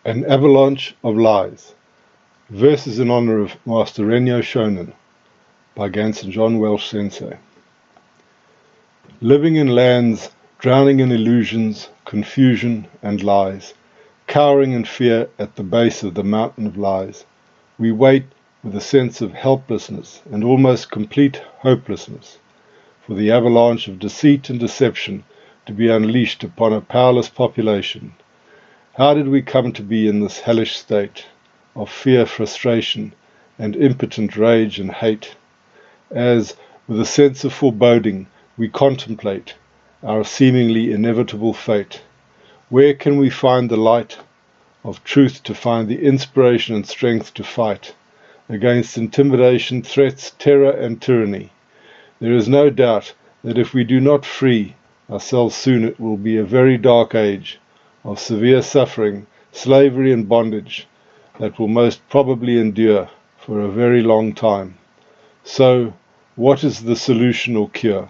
An Avalanche of Lies. Verses in honor of Master Rennyo Shonen by Gansen Welch Sensei. Living in lands, drowning in illusions, confusion and lies, cowering in fear at the base of the mountain of lies, we wait with a sense of helplessness and almost complete hopelessness for the avalanche of deceit and deception to be unleashed upon a powerless population. How did we come to be in this hellish state of fear, frustration, and impotent rage and hate, as, with a sense of foreboding, we contemplate our seemingly inevitable fate? Where can we find the light of truth to find the inspiration and strength to fight against intimidation, threats, terror, and tyranny? There is no doubt that if we do not free ourselves soon, it will be a very dark age of severe suffering, slavery and bondage that will most probably endure for a very long time. So, what is the solution or cure?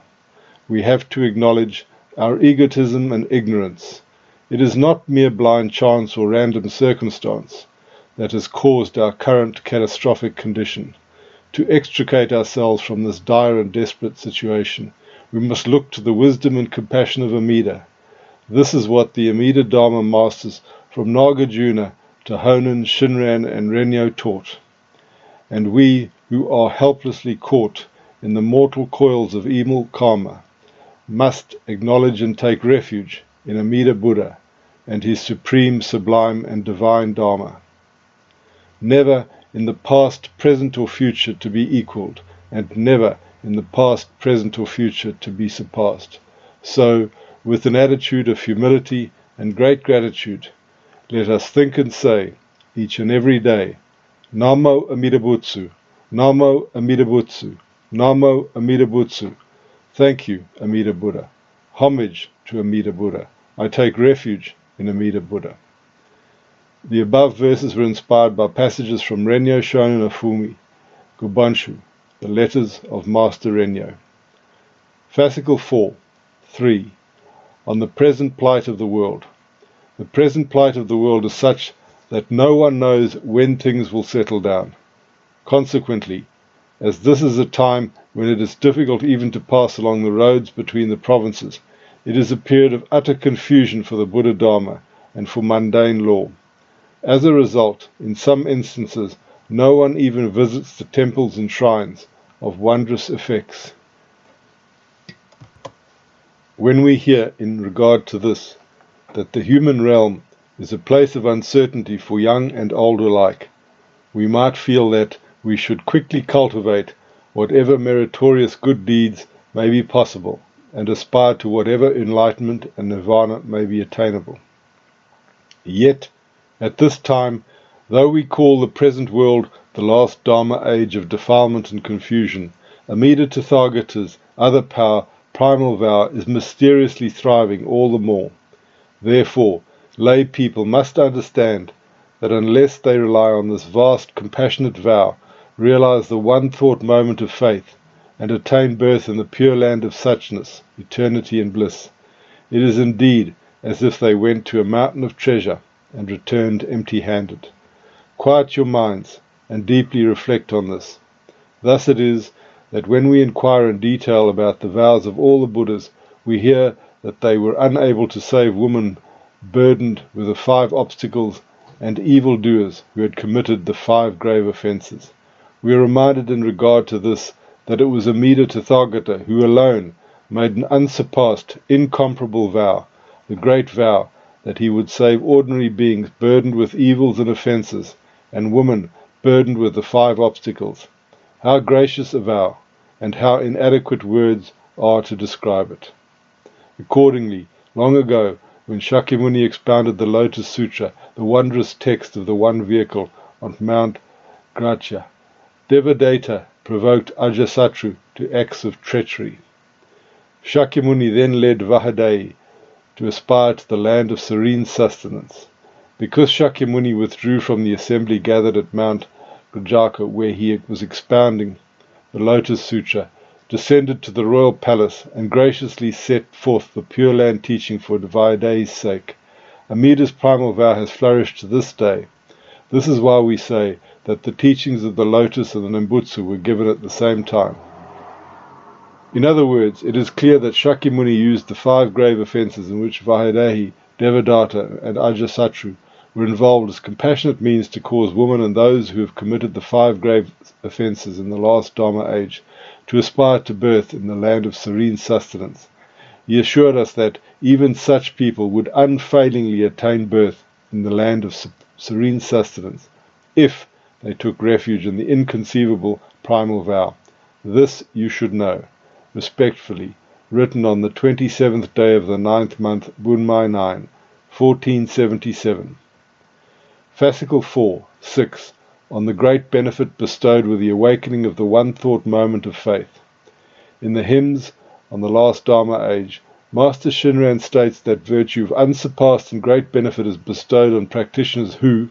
We have to acknowledge our egotism and ignorance. It is not mere blind chance or random circumstance that has caused our current catastrophic condition. To extricate ourselves from this dire and desperate situation, we must look to the wisdom and compassion of Amida. This is what the Amida Dharma Masters from Nagarjuna to Honen Shinran and Rennyo taught. And we who are helplessly caught in the mortal coils of evil karma must acknowledge and take refuge in Amida Buddha and his supreme, sublime and divine Dharma. Never in the past, present or future to be equaled, and never in the past, present or future to be surpassed. So, with an attitude of humility and great gratitude, let us think and say, each and every day, Namo Amida Butsu, Namo Amida Butsu, Namo Amida Butsu. Thank you, Amida Buddha. Homage to Amida Buddha. I take refuge in Amida Buddha. The above verses were inspired by passages from Rennyo Shonen Afumi, Gubanshu, the Letters of Master Rennyo. Fascicle 4, 3. On the present plight of the world. The present plight of the world is such that no one knows when things will settle down. Consequently, as this is a time when it is difficult even to pass along the roads between the provinces, it is a period of utter confusion for the Buddha Dharma and for mundane law. As a result, in some instances, no one even visits the temples and shrines of wondrous effects. When we hear in regard to this, that the human realm is a place of uncertainty for young and old alike, we might feel that we should quickly cultivate whatever meritorious good deeds may be possible, and aspire to whatever enlightenment and nirvana may be attainable. Yet, at this time, though we call the present world the last Dharma age of defilement and confusion, Amida Tathagata's other power, primal vow, is mysteriously thriving all the more. Therefore, lay people must understand that unless they rely on this vast, compassionate vow, realize the one-thought moment of faith, and attain birth in the pure land of suchness, eternity and bliss, it is indeed as if they went to a mountain of treasure and returned empty-handed. Quiet your minds and deeply reflect on this. Thus it is that when we inquire in detail about the vows of all the Buddhas, we hear that they were unable to save women burdened with the 5 obstacles and evil-doers who had committed the 5 grave offences. We are reminded in regard to this that it was Amida Tathagata who alone made an unsurpassed, incomparable vow, the great vow that he would save ordinary beings burdened with evils and offences, and women burdened with the 5 obstacles. How gracious a vow, and how inadequate words are to describe it. Accordingly, long ago, when Shakyamuni expounded the Lotus Sutra, the wondrous text of the one vehicle on Mount Grachya, Devadatta provoked Ajasatru to acts of treachery. Shakyamuni then led Vahadei to aspire to the land of serene sustenance. Because Shakyamuni withdrew from the assembly gathered at Mount Grajaka, where he was expounding the Lotus Sutra, descended to the royal palace and graciously set forth the Pure Land teaching for Vahadei's sake, Amida's primal vow has flourished to this day. This is why we say that the teachings of the lotus and the Nembutsu were given at the same time. In other words, it is clear that Shakyamuni used the 5 grave offences in which Vaidehi, Devadatta and Ajasatru were involved as compassionate means to cause women and those who have committed the 5 grave offences in the last Dharma age to aspire to birth in the land of serene sustenance. He assured us that even such people would unfailingly attain birth in the land of serene sustenance if they took refuge in the inconceivable primal vow. This you should know. Respectfully, written on the 27th day of the 9th month, Bunmai 9, 1477. Fascicle 4, 6, on the great benefit bestowed with the awakening of the one-thought moment of faith. In the hymns on the last Dharma age, Master Shinran states that virtue of unsurpassed and great benefit is bestowed on practitioners who,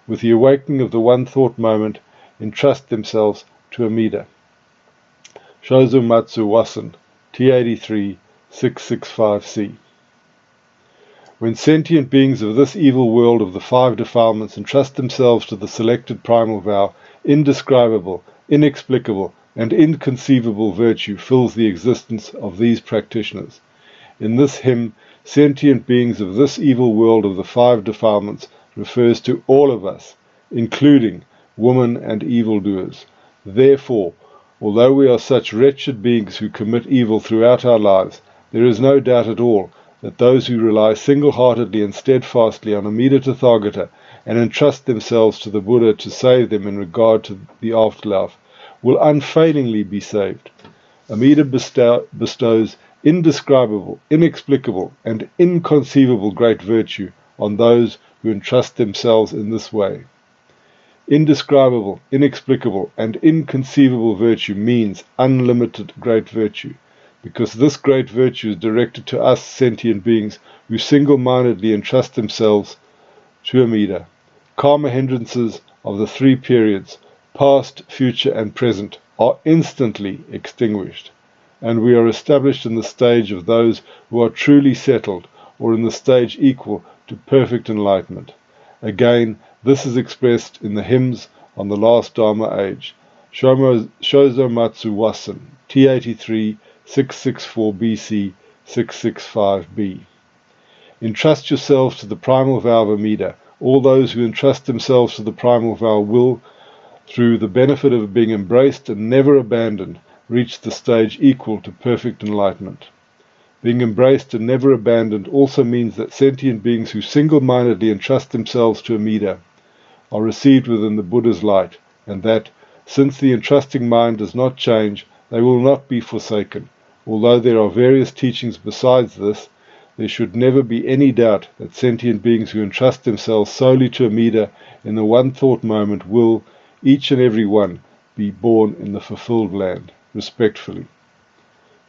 with the awakening of the one-thought moment, entrust themselves to Amida. Shozumatsu Wasen, T83, 665c. When sentient beings of this evil world of the 5 defilements entrust themselves to the selected primal vow, indescribable, inexplicable, and inconceivable virtue fills the existence of these practitioners. In this hymn, sentient beings of this evil world of the 5 defilements refers to all of us, including women and evildoers. Therefore, although we are such wretched beings who commit evil throughout our lives, there is no doubt at all that those who rely single-heartedly and steadfastly on Amida Tathagata and entrust themselves to the Buddha to save them in regard to the afterlife will unfailingly be saved. Amida bestows indescribable, inexplicable, and inconceivable great virtue on those who entrust themselves in this way. Indescribable, inexplicable, and inconceivable virtue means unlimited great virtue, because this great virtue is directed to us sentient beings who single-mindedly entrust themselves to Amida. Karma hindrances of the 3 periods, past, future, and present, are instantly extinguished, and we are established in the stage of those who are truly settled, or in the stage equal to perfect enlightenment. Again, this is expressed in the hymns on the last Dharma age. Shozomatsu Wasen, T83, 664 BC, 665b. Entrust yourselves to the primal vow of Amida. All those who entrust themselves to the primal vow will, through the benefit of being embraced and never abandoned, reach the stage equal to perfect enlightenment. Being embraced and never abandoned also means that sentient beings who single-mindedly entrust themselves to Amida are received within the Buddha's light, and that, since the entrusting mind does not change, they will not be forsaken. Although there are various teachings besides this, there should never be any doubt that sentient beings who entrust themselves solely to Amida in the one-thought moment will, each and every one, be born in the fulfilled land. Respectfully.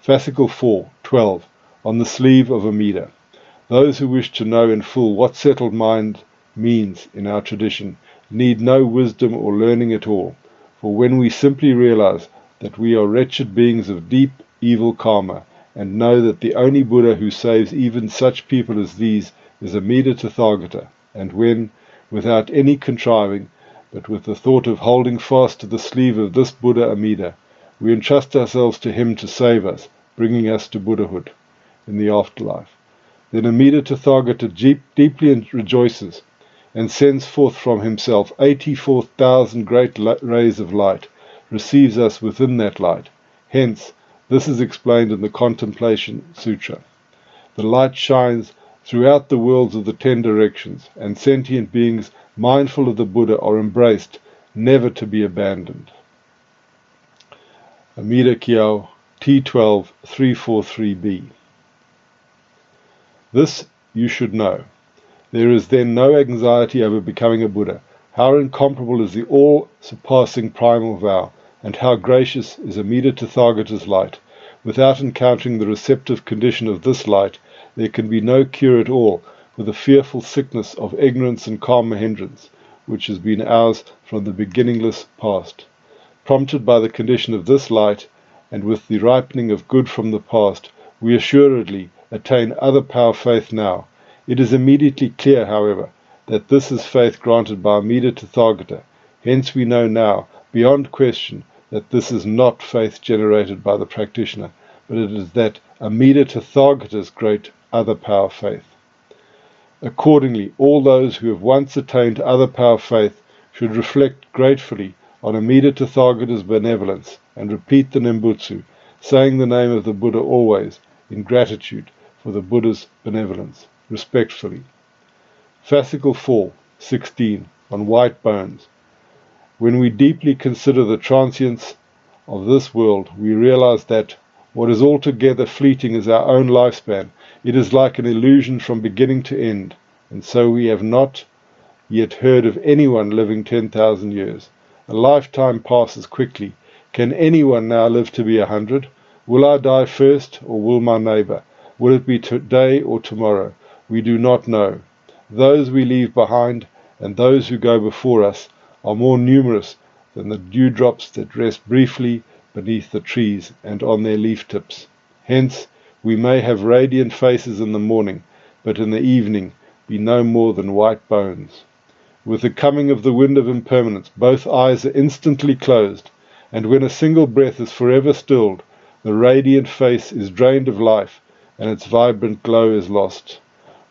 Fascicle 4, 12, on the sleeve of Amida. Those who wish to know in full what settled mind means in our tradition need no wisdom or learning at all, for when we simply realize that we are wretched beings of deep evil karma, and know that the only Buddha who saves even such people as these is Amida Tathagata, and when, without any contriving, but with the thought of holding fast to the sleeve of this Buddha Amida, we entrust ourselves to him to save us, bringing us to Buddhahood in the afterlife. Then Amida Tathagata deeply rejoices, and sends forth from himself 84,000 great rays of light, receives us within that light. Hence, this is explained in the Contemplation Sutra. The light shines throughout the worlds of the 10 directions, and sentient beings mindful of the Buddha are embraced, never to be abandoned. Amida Kiao, T12, 343b. This you should know. There is then no anxiety over becoming a Buddha. How incomparable is the all-surpassing primal vow, and how gracious is Amida Tathagata's light. Without encountering the receptive condition of this light, there can be no cure at all for the fearful sickness of ignorance and karma hindrance, which has been ours from the beginningless past. Prompted by the condition of this light, and with the ripening of good from the past, we assuredly attain other power faith now, It is immediately clear, however, that this is faith granted by Amida Tathagata. Hence we know now, beyond question, that this is not faith generated by the practitioner, but it is that Amida Tathagata's great other power faith. Accordingly, all those who have once attained other power faith should reflect gratefully on Amida Tathagata's benevolence and repeat the Nembutsu, saying the name of the Buddha always, in gratitude for the Buddha's benevolence. Respectfully. Fascicle 4, 16, on white bones. When we deeply consider the transience of this world, we realize that what is altogether fleeting is our own lifespan. It is like an illusion from beginning to end, and so we have not yet heard of anyone living 10,000 years. A lifetime passes quickly. Can anyone now live to be 100? Will I die first, or will my neighbor? Will it be today or tomorrow? We do not know. Those we leave behind and those who go before us are more numerous than the dewdrops that rest briefly beneath the trees and on their leaf tips. Hence, we may have radiant faces in the morning, but in the evening be no more than white bones. With the coming of the wind of impermanence, both eyes are instantly closed, and when a single breath is forever stilled, the radiant face is drained of life, and its vibrant glow is lost.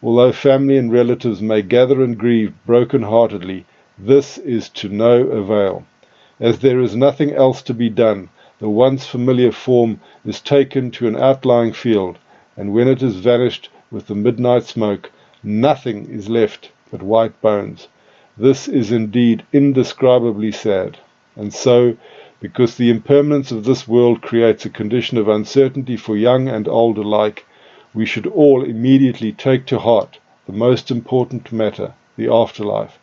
Although family and relatives may gather and grieve broken-heartedly, this is to no avail. As there is nothing else to be done, the once familiar form is taken to an outlying field, and when it has vanished with the midnight smoke, nothing is left but white bones. This is indeed indescribably sad. And so, because the impermanence of this world creates a condition of uncertainty for young and old alike, we should all immediately take to heart the most important matter, the afterlife,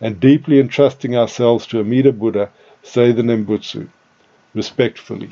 and deeply entrusting ourselves to Amida Buddha, say the Nembutsu. Respectfully.